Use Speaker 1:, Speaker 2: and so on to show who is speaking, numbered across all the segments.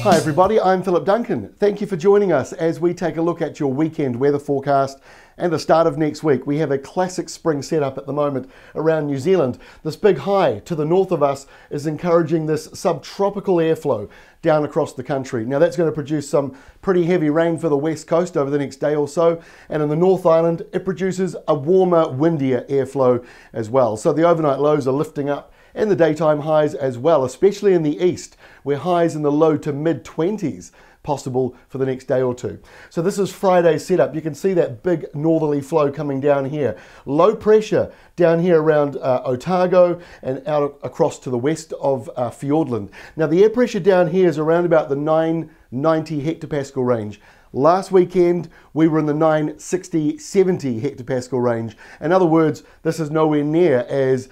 Speaker 1: Hi everybody, I'm Philip Duncan. Thank you for joining us as we take a look at your weekend weather forecast and the start of next week. We have a classic spring setup at the moment around New Zealand. This big high to the north of us is encouraging this subtropical airflow down across the country. Now that's going to produce some pretty heavy rain for the west coast over the next day or so, and in the North Island it produces a warmer, windier airflow as well. So the overnight lows are lifting up and the daytime highs as well, especially in the east, where highs in the low to mid-20s possible for the next day or two. So this is Friday's setup. You can see that big northerly flow coming down here. Low pressure down here around Otago and out across to the west of Fiordland. Now the air pressure down here is around about the 990 hectopascal range. Last weekend, we were in the 960, 70 hectopascal range. In other words, this is nowhere near as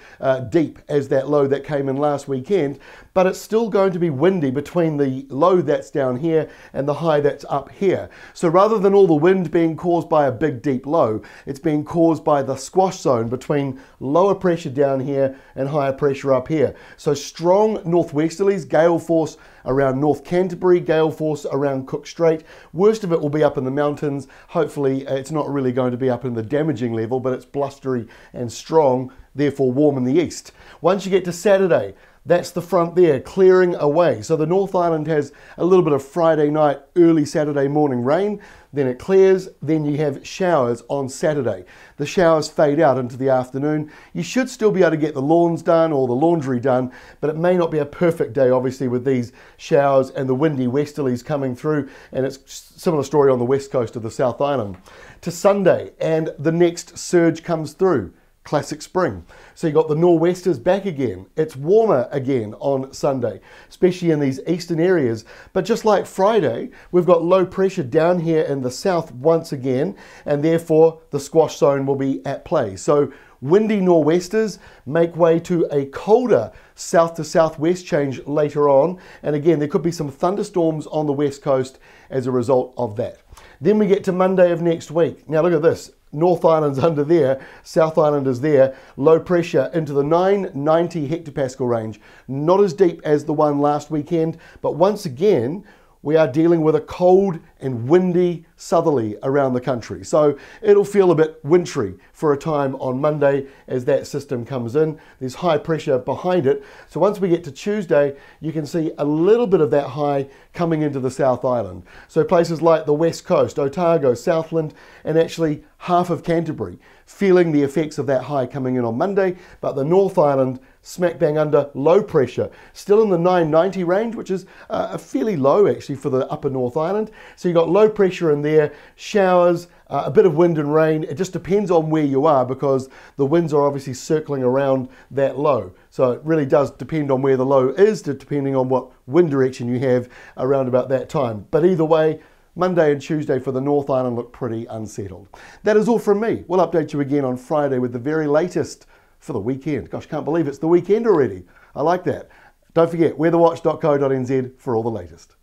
Speaker 1: deep as that low that came in last weekend, but it's still going to be windy between the low that's down here and the high that's up here. So rather than all the wind being caused by a big deep low, it's being caused by the squash zone between lower pressure down here and higher pressure up here. So strong northwesterlies, gale force around North Canterbury, gale force around Cook Strait. Worst of it will be up in the mountains. Hopefully it's not really going to be up in the damaging level, but it's blustery and strong, therefore warm in the east. Once you get to Saturday, that's the front there clearing away. So the North Island has a little bit of Friday night, early Saturday morning rain, then it clears, then you have showers on Saturday. The showers fade out into the afternoon. You should still be able to get the lawns done or the laundry done, but it may not be a perfect day, obviously, with these showers and the windy westerlies coming through, and it's a similar story on the west coast of the South Island. To Sunday, and the next surge comes through. Classic spring. So you got the nor'westers back again. It's warmer again on Sunday, especially in these eastern areas. But just like Friday, we've got low pressure down here in the south once again, and therefore the squash zone will be at play. So windy nor'westers make way to a colder south to southwest change later on. And again, there could be some thunderstorms on the west coast as a result of that. Then we get to Monday of next week. Now look at this. North Island's under there, South Island is there, low pressure into the 990 hectopascal range. Not as deep as the one last weekend, but once again, we are dealing with a cold and windy southerly around the country. So it'll feel a bit wintry for a time on Monday as that system comes in. There's high pressure behind it. So once we get to Tuesday, you can see a little bit of that high coming into the South Island. So places like the West Coast, Otago, Southland, and actually half of Canterbury, feeling the effects of that high coming in on Monday, but the North Island smack bang under low pressure, still in the 990 range, which is a fairly low actually for the upper North Island. So you've got low pressure in there, showers, a bit of wind and rain. It just depends on where you are because the winds are obviously circling around that low. So it really does depend on where the low is, depending on what wind direction you have around about that time. But either way, Monday and Tuesday for the North Island look pretty unsettled. That is all from me. We'll update you again on Friday with the very latest for the weekend. Gosh, can't believe it's the weekend already. I like that. Don't forget, weatherwatch.co.nz for all the latest.